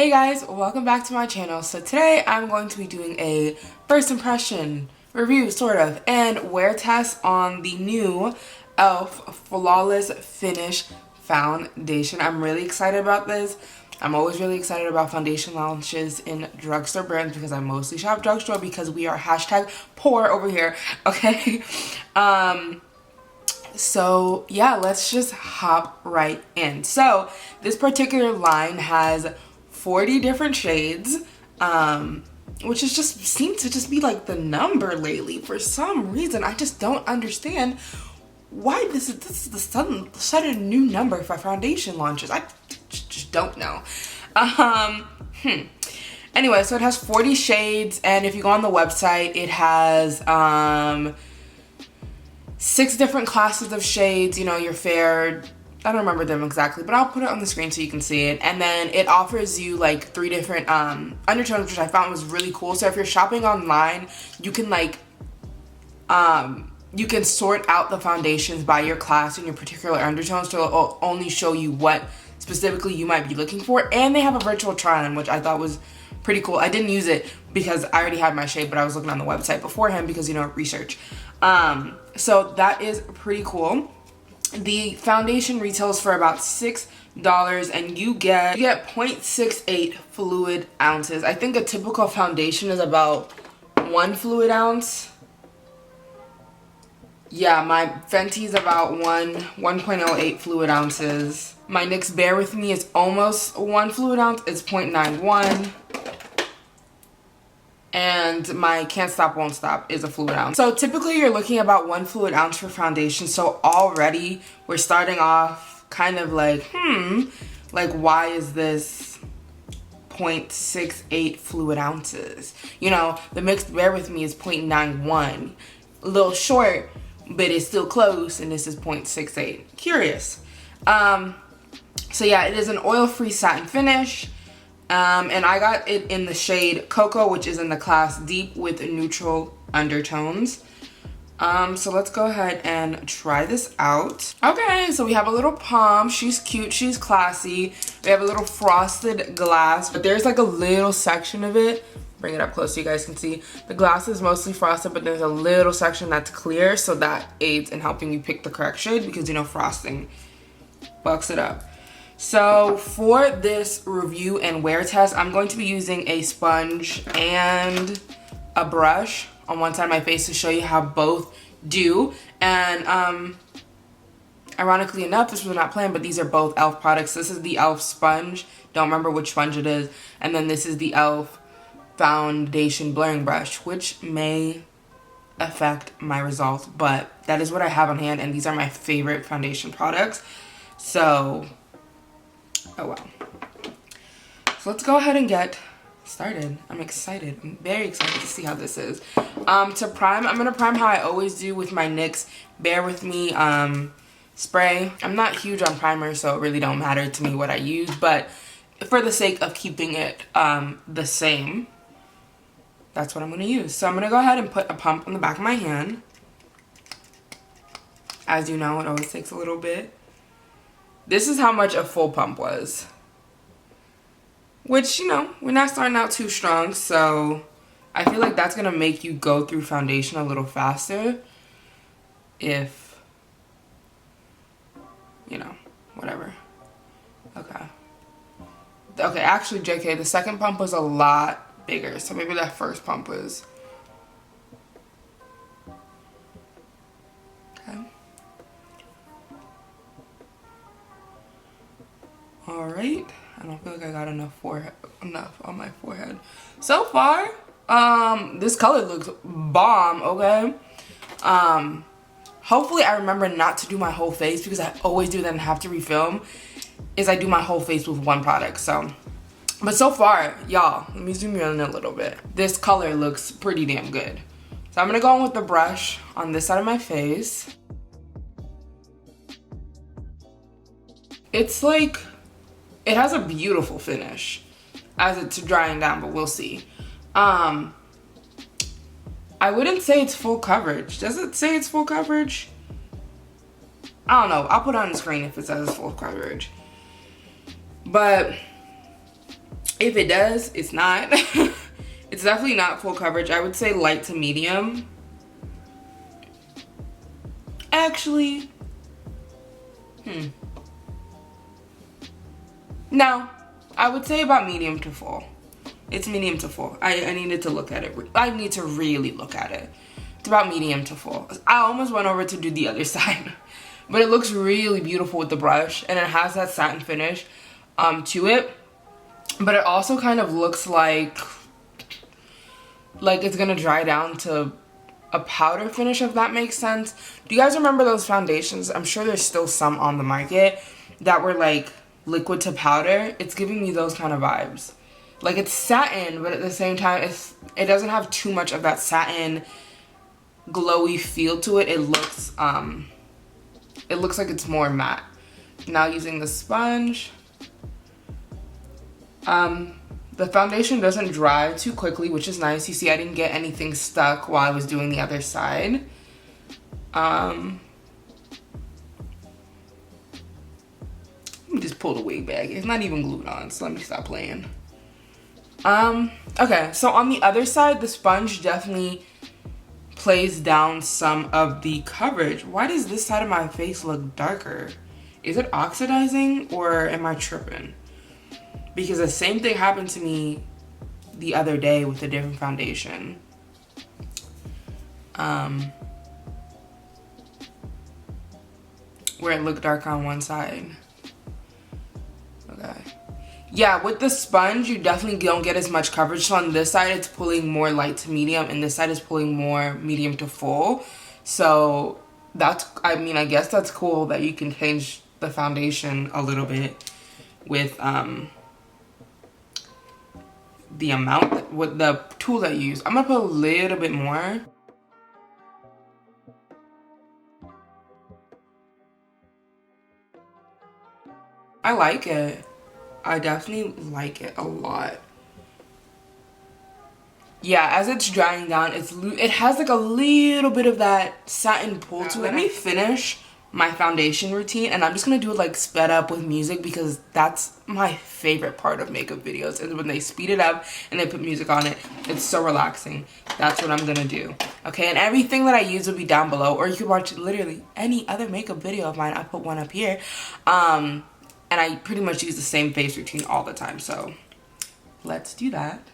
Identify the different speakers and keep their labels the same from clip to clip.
Speaker 1: Hey guys, welcome back to my channel. So today I'm going to be doing a first impression review, sort of, and wear test on the new e.l.f. Flawless Finish Foundation. I'm really excited about this. I'm always really excited about foundation launches in drugstore brands because I mostly shop drugstore because we are hashtag poor over here, okay? So yeah, let's just hop right in. So this particular line has 40 different shades, which is just seems to just be like the number lately. For some reason, I just don't understand why this is the sudden new number for foundation launches. I just don't know. Anyway, so it has 40 shades, and if you go on the website, it has 6 different classes of shades. You know, your fair, I don't remember them exactly, but I'll put it on the screen so you can see it. And then it offers you like 3 different undertones, which I found was really cool. So if you're shopping online, you can like you can sort out the foundations by your class and your particular undertones to only show you what specifically you might be looking for. And they have a virtual try-on, which I thought was pretty cool. I didn't use it because I already had my shade, but I was looking on the website beforehand because, you know, research. So that is pretty cool. The foundation retails for about $6 and you get 0.68 fluid ounces. I think a typical foundation is about 1 fluid ounce. Yeah, my Fenty is about 1.08 fluid ounces. My NYX Bare With Me is almost 1 fluid ounce. It's 0.91. And my Can't Stop Won't Stop is a fluid ounce. So typically you're looking about 1 fluid ounce for foundation. So already we're starting off kind of like, like why is this 0.68 fluid ounces? You know, the mixed Bare With Me is 0.91. A little short, but it's still close, and this is 0.68. Curious. So yeah, it is an oil-free satin finish. And I got it in the shade Cocoa, which is in the class Deep with neutral undertones. So let's go ahead and try this out. Okay, so we have a little palm. She's cute, she's classy. We have a little frosted glass, but there's like a little section of it. Bring it up close so you guys can see. The glass is mostly frosted, but there's a little section that's clear, so that aids in helping you pick the correct shade because, you know, frosting bucks it up. So for this review and wear test, I'm going to be using a sponge and a brush on one side of my face to show you how both do. And ironically enough, this was not planned, but these are both e.l.f. products. This is the e.l.f. sponge. Don't remember which sponge it is. And then this is the e.l.f. foundation blurring brush, which may affect my results, but that is what I have on hand, and these are my favorite foundation products. So oh well. So let's go ahead and get started. I'm excited. I'm very excited to see how this is. To prime, I'm gonna prime how I always do with my NYX Bare With Me spray. I'm not huge on primers, so it really don't matter to me what I use, but for the sake of keeping it the same, that's what I'm gonna use. So I'm gonna go ahead and put a pump on the back of my hand. As you know, it always takes a little bit. This is how much a full pump was. Which, you know, we're not starting out too strong, so I feel like that's gonna make you go through foundation a little faster if, you know, whatever. Okay. Okay, actually, JK, the second pump was a lot bigger, so maybe that first pump was. Okay. All right. I don't feel like I got enough on my forehead. So far, this color looks bomb, okay? Hopefully I remember not to do my whole face because I always do that and have to refilm, is I do my whole face with one product, so. But so far, y'all, let me zoom in a little bit. This color looks pretty damn good. So I'm gonna go in with the brush on this side of my face. It's like, it has a beautiful finish as it's drying down, but we'll see. I wouldn't say it's full coverage. Does it say it's full coverage? I don't know. I'll put it on the screen if it says it's full coverage. But If it does, it's not. It's definitely not full coverage. I would say light to medium. Actually, no, I would say about medium to full. It's medium to full. I needed to look at it. I need to really look at it. It's about medium to full. I almost went over to do the other side, but it looks really beautiful with the brush, and it has that satin finish to it. But it also kind of looks like it's gonna dry down to a powder finish, if that makes sense. Do you guys remember those foundations? I'm sure there's still some on the market that were like liquid to powder. It's giving me those kind of vibes. Like, it's satin, but at the same time, it doesn't have too much of that satin glowy feel to it. It looks like it's more matte. Now using the sponge. The foundation doesn't dry too quickly, which is nice. You see, I didn't get anything stuck while I was doing the other side. Let me just pull the wig back. It's not even glued on, so let me stop playing. Okay, so on the other side, the sponge definitely plays down some of the coverage. Why does this side of my face look darker? Is it oxidizing or am I tripping? Because the same thing happened to me the other day with a different foundation. Where it looked dark on one side. Okay. Yeah, with the sponge, you definitely don't get as much coverage. So on this side, it's pulling more light to medium, and this side is pulling more medium to full. So that's, I mean, I guess that's cool that you can change the foundation a little bit with the amount, with the tool that you use. I'm gonna put a little bit more. I like it. I definitely like it a lot. Yeah, as it's drying down, it has like a little bit of that satin pull to it. Let me finish my foundation routine, and I'm just gonna do it like sped up with music, because that's my favorite part of makeup videos, is when they speed it up and they put music on it. It's so relaxing. That's what I'm gonna do. Okay, and everything that I use will be down below, or you can watch literally any other makeup video of mine. I put one up here. And I pretty much use the same face routine all the time, so let's do that.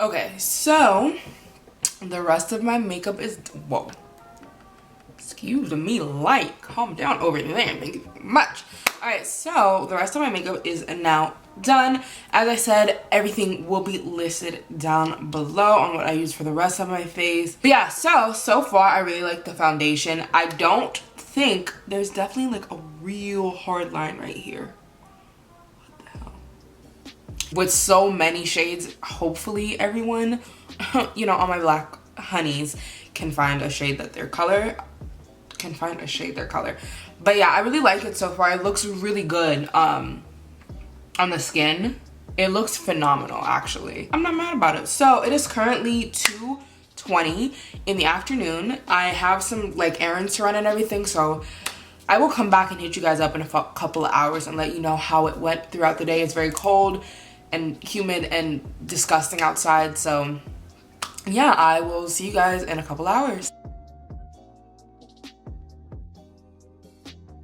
Speaker 1: Okay, so the rest of my makeup is, whoa, excuse me, light, calm down over there, thank you very much. All right, so the rest of my makeup is now done. As I said, everything will be listed down below on what I use for the rest of my face. But yeah, so far I really like the foundation. I don't think, there's definitely like a real hard line right here. With so many shades, hopefully everyone, you know, all my black honeys can find a shade that their color, But yeah, I really like it so far. It looks really good on the skin. It looks phenomenal, actually. I'm not mad about it. So it is currently 2:20 in the afternoon. I have some like errands to run and everything, so I will come back and hit you guys up in a couple of hours and let you know how it went throughout the day. It's very cold and humid and disgusting outside, so yeah, I will see you guys in a couple hours.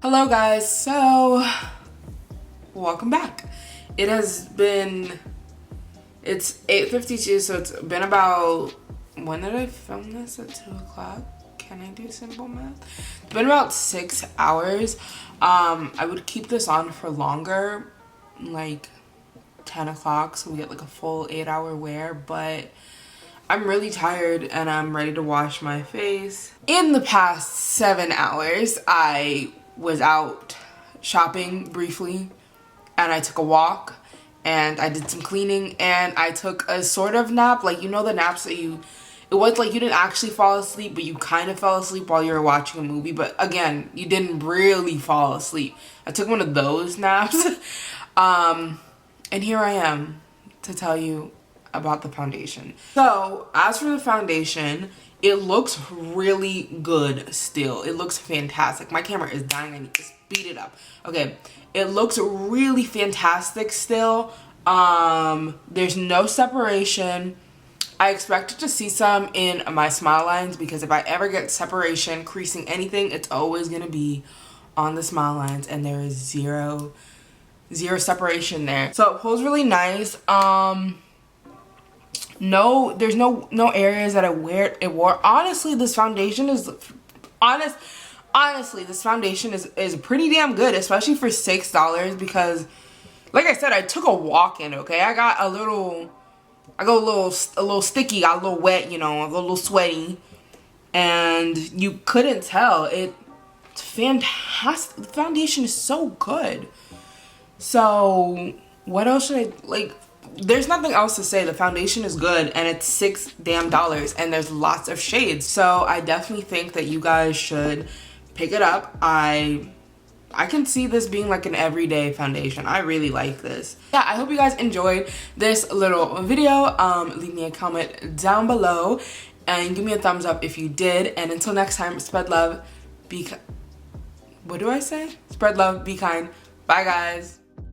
Speaker 1: Hello guys, so welcome back. It's 8:52, so it's been about, when did I film this? At 2 o'clock? Can I do simple math? It's been about 6 hours. I would keep this on for longer, like 10 o'clock, so we get like a full 8-hour wear, but I'm really tired and I'm ready to wash my face. In the past 7 hours, I was out shopping briefly, and I took a walk, and I did some cleaning, and I took a sort of nap, like, you know, the naps that it was like you didn't actually fall asleep, but you kind of fell asleep while you were watching a movie, but again, you didn't really fall asleep. I took one of those naps. And here I am to tell you about the foundation. So as for the foundation, it looks really good still. It looks fantastic. My camera is dying. I need to speed it up. Okay, it looks really fantastic still. There's no separation. I expected to see some in my smile lines, because if I ever get separation, creasing, anything, it's always gonna be on the smile lines, and there is zero separation there. So it pulls really nice. No, there's no areas that it wore. Honestly, this foundation is honestly, this foundation is pretty damn good, especially for $6, because like I said, I took a walk in, okay? I got a little sticky, got a little wet, you know, a little sweaty, and you couldn't tell. It's fantastic. The foundation is so good. So what else should I, like, there's nothing else to say. The foundation is good, and it's $6 damn, and there's lots of shades. So I definitely think that you guys should pick it up. I can see this being like an everyday foundation. I really like this. Yeah, I hope you guys enjoyed this little video. Leave me a comment down below and give me a thumbs up if you did. And until next time, spread love, what do I say? Spread love, be kind. Bye guys.